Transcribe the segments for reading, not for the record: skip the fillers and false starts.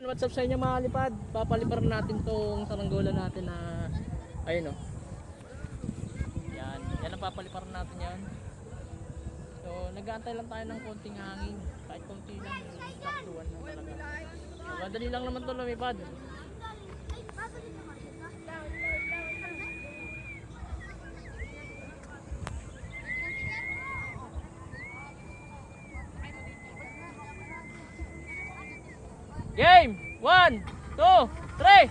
What's up sa inyo mga lipad? Papaliparan natin tong saranggola natin na ayun o. Yan, yan ang papaliparan natin yan. So nag-aantay lang tayo ng konting hangin. Kahit konti lang yung saktuan na talaga. So, madali lang naman to lumipad. Game! 1, 2, 3!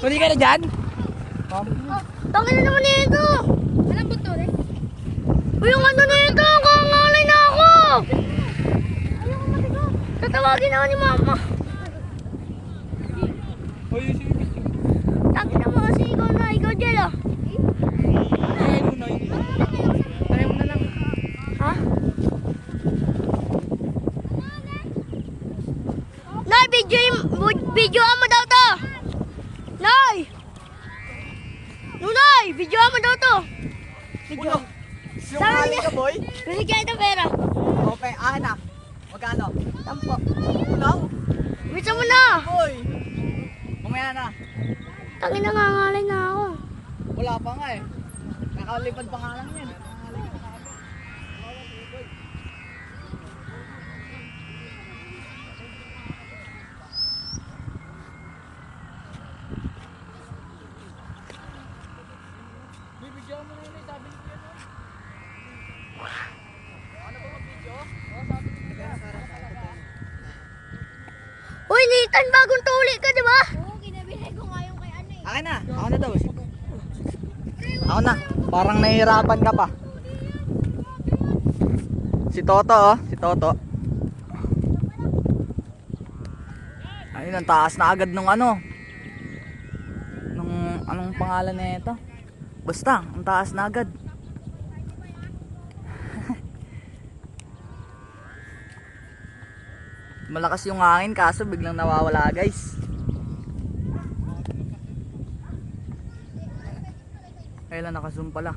Huli ka na dyan? Tangin na naman nito! Alam ba ito eh? Yung ano nito! Kangalay na ako! Ayoko matigo! Tatawagin ako ni mama! Tangin na mo kasi ikaw na! Ikaw dyan ah! Try mo na lang. Ha? Nay! Video mo daw to! Nay! Nunay! Video mo daw to! Video. Sinungaling ka, boy? Kasi kaya ito pera. Okay, anak. Magkano? Tampo. Ulaw? Bisa mo na! Boy! Mamaya na. Tangin na ngangalay na ako. Wala pa nga eh. Nakalipad pa nga lang yan. Bibigyan mo na yun, sabi niyo yan. Uy, Nathan, bagong tuli ka, di ba? Oo, ginabili ko nga yung kay ano eh. Akin na. Ako na daw. Ako na. Parang nahihirapan ka pa. Si Toto oh. Si Toto. Ayun, ang taas na agad nung ano. Nung anong pangalan na ito? Basta, ang taas na agad. Malakas yung hangin kaso biglang nawawala guys. Kailan naka-zoom pala.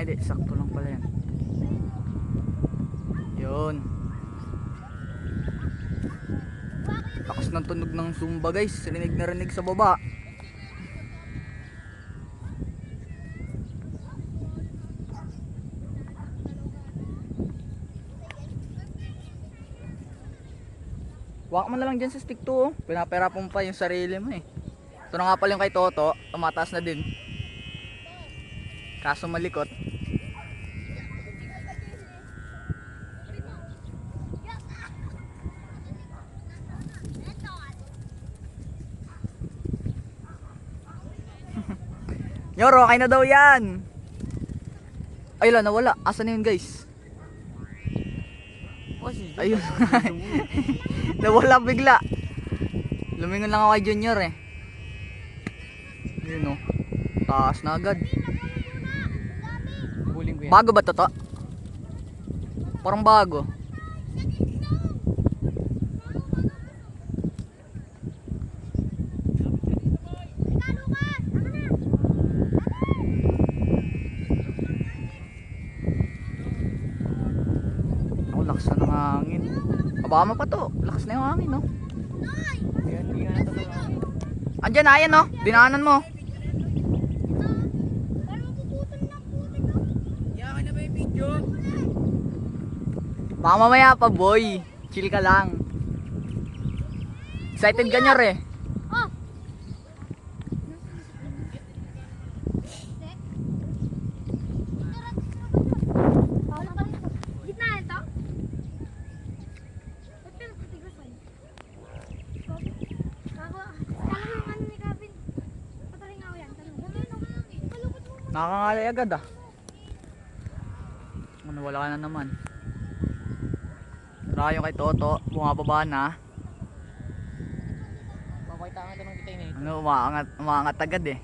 Ay di, sakto lang pala yan. Yun. Lakas ng tunog ng Zumba guys. Rinig na rinig sa baba. Wak mo na lang dyan sa stick 2 oh. Pinaperapan mo pa yung sarili mo eh. Ito na nga pala yung kay Toto. Tumataas na din. Kaso malikot. Nyoro, okay na daw yan. Ay la, nawala. Asan na yun guys? Ayun. Nawala bigla. Lumingon lang ako kay Junior eh. Yun oh. Taas na agad. Huling ko yan. Bago ba to? Parang bago. Oh, lakas na ng hangin. Kabama pa to. Lakas na yung hangin no. Andyan na yan no. Dinaanan mo. Baka mamaya pa boy. Chill ka lang. Excited ka niya eh. Oh! Gitna ito? Ako, tanong yung ano ni Gavin. Pataling ako yan. Tanong. Nakakangalay agad ah. Ano, wala na naman. Tara yung kay Toto, bumababa na. Makakita nga ito ng kitay na ito. Ano, umaangat agad eh.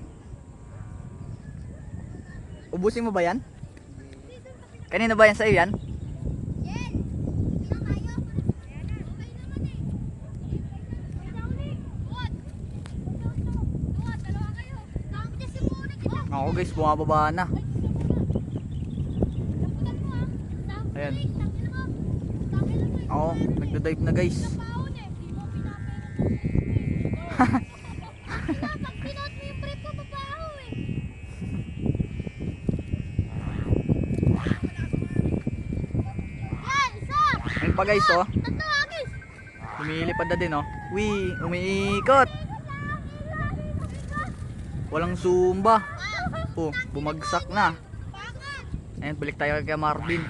Ubusin mo ba yan? Kanina ba yan sa'yo yan? Ako guys, bumababa na. Ayan. Oo, nagda-dive na guys. Ayun pa guys oh. Lumilipad na din oh. Wee, umiikot. Walang zumba. Oh, bumagsak na. Ayun, balik tayo kay Marvin.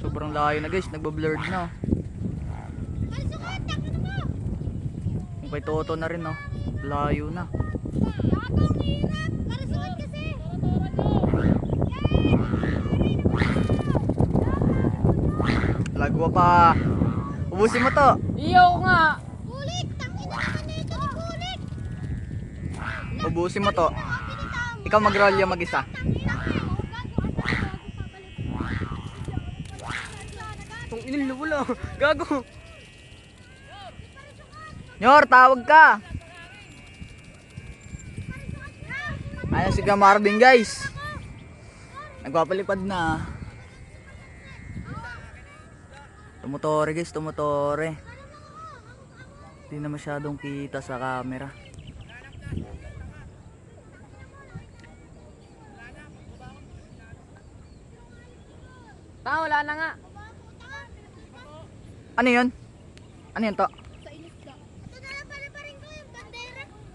Sobrang layo na guys, nagba-blurred na oh. Yung kay Toto na rin oh. Layo na. Lagwa pa. Ubusin mo to. Iyo nga! Ubusin mo to. Ikaw mag-roll yung mag-isa. Itong inil wala. Gago! Nyor, tawag ka. Ayan si Ka Marvin guys. Nagpapalipad na. Tumutore guys, tumutore. Hindi na masyadong kita sa camera. Wala na nga. Ano yun? Ano yun to?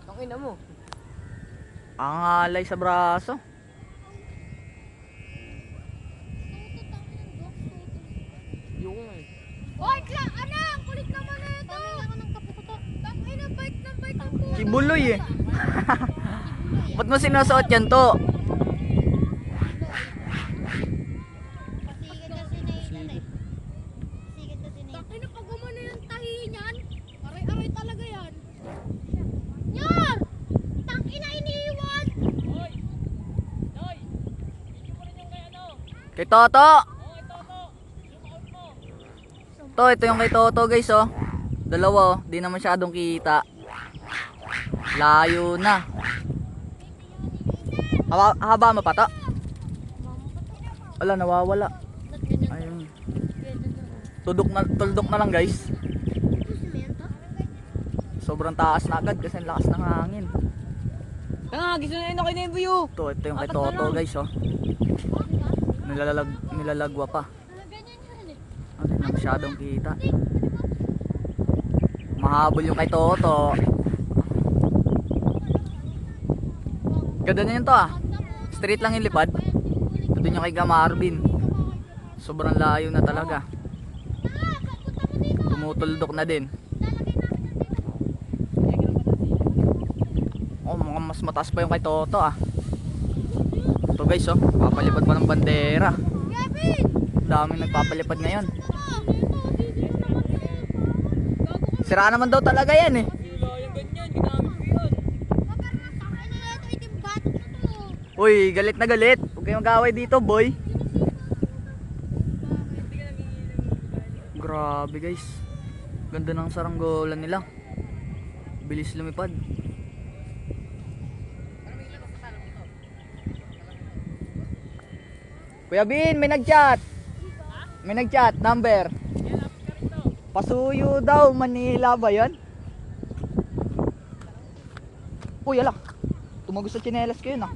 Itong ina mo. Ang alay sa braso. Yung eh. Hoy, anak! Kulit naman na ito! Ako ng kapukuto. Tangay na, bite ng bite ang puto. Kibuloy eh. Ba't mo sinusuot yan to? Pasigit kasi na yun eh. Pasigit kasi na yun. Tangay na, pag umano yung tahi niyan, aray-aray talaga yan. Nyor! Tangay na iniiwan! Hoy! Hoy! Video mo rin yung kay ano? Kay Toto. Oo, ito mo. Zoom out mo. To, ito yung kay Toto guys oh. Dalawa oh, di na masyadong kita. Layo na. Haba mo pa to? Wala, nawawala. Ayun. Tuldok na lang guys. Sobrang taas na agad kasi ang lakas ng hangin. Gusto na yun ako na yung view. Ito yung kay Toto guys oh. Nilalagwa pa. Hindi na masyadong kita. Mahabol yung kay Toto. Ganda na yun to ah. Straight lang yung lipad. Ito din yung kay Ka Marvin. Sobrang layo na talaga. Tumutuldok na din. Oh, mukhang mas mataas pa yung kay Toto ah. Ito guys oh, papalipad pa ng bandera. Daming nagpapalipad ngayon. Sira naman daw talaga yan eh. Yung ganyan, ginamit ko yun. Uy, galit na galit. Huwag kayong mag-away dito boy. Grabe guys. Ganda ng saranggolan nila. Bilis lumipad. Kuya Bin, may nag-chat. May nag-chat, number. Pasuyo daw, Manila ba yan? Uy, ala. Tumagos sa tsinelas ko yun ah.